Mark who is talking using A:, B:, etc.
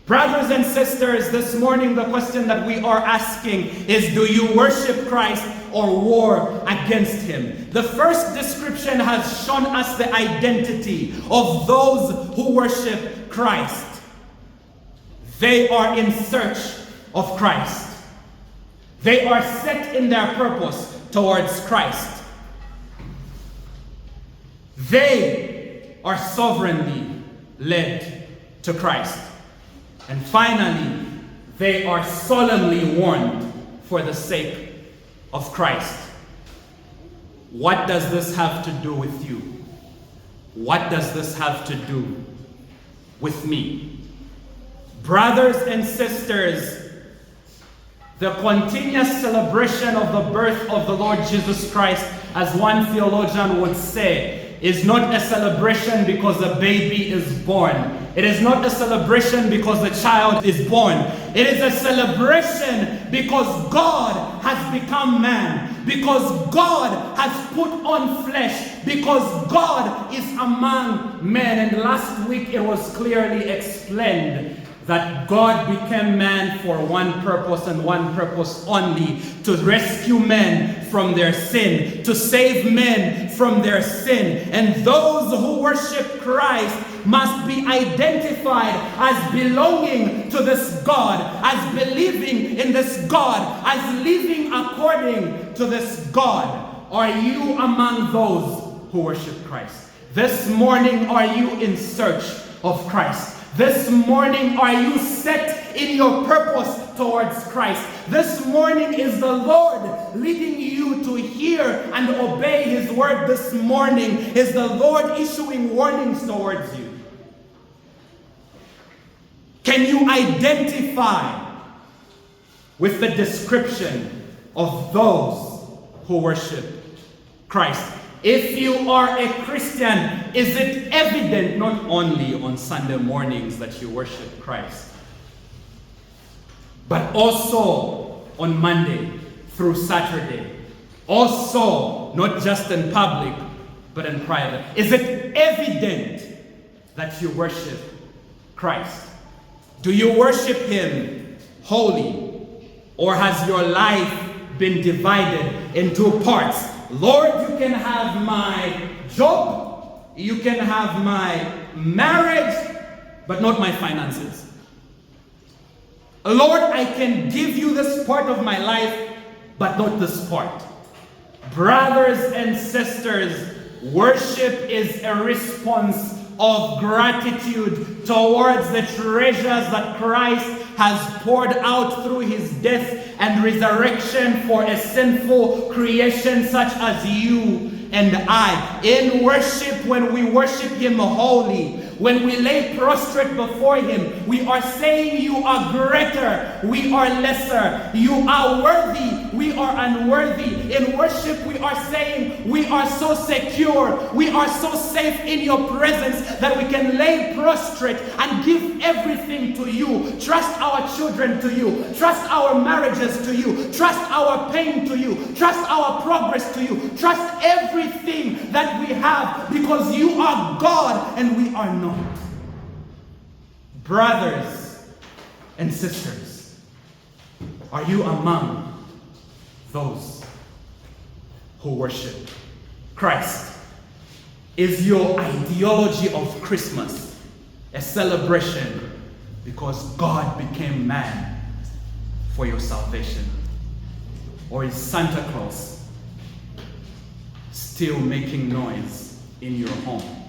A: Brothers and sisters, this morning the question that we are asking is, do you worship Christ or war against him? The first description has shown us the identity of those who worship Christ. They are in search of Christ. They are set in their purpose towards Christ. They are sovereignly led to Christ. And finally, they are solemnly warned for the sake of Christ. What does this have to do with you? What does this have to do with me? Brothers and sisters, the continuous celebration of the birth of the Lord Jesus Christ, as one theologian would say, is not a celebration because a baby is born. It is not a celebration because the child is born. It is a celebration because God has become man, because God has put on flesh, because God is among men. And last week it was clearly explained that God became man for one purpose and one purpose only: to rescue men from their sin, to save men from their sin. And those who worship Christ must be identified as belonging to this God, as believing in this God, as living according to this God. Are you among those who worship Christ? This morning, are you in search of Christ? This morning, are you set in your purpose towards Christ? This morning, is the Lord leading you to hear and obey his word? This morning, is the Lord issuing warnings towards you? Can you identify with the description of those who worship Christ? If you are a Christian, is it evident not only on Sunday mornings that you worship Christ, but also on Monday through Saturday? Also, not just in public, but in private. Is it evident that you worship Christ? Do you worship him wholly? Or has your life been divided into parts? Lord, you can have my job, you can have my marriage, but not my finances. Lord, I can give you this part of my life, but not this part. Brothers and sisters, worship is a response of gratitude towards the treasures that Christ has poured out through his death and resurrection for a sinful creation such as you and I. In worship, when we worship him wholly, when we lay prostrate before him, we are saying, you are greater, we are lesser. You are worthy, we are unworthy. In worship, we are saying, we are so secure, we are so safe in your presence that we can lay prostrate and give everything to you. Trust our children to you. Trust our marriages to you. Trust our pain to you. Trust our progress to you. Trust everything that we have, because you are God and we are not. Brothers and sisters, are you among those who worship Christ? Is your ideology of Christmas a celebration because God became man for your salvation? Or is Santa Claus still making noise in your home?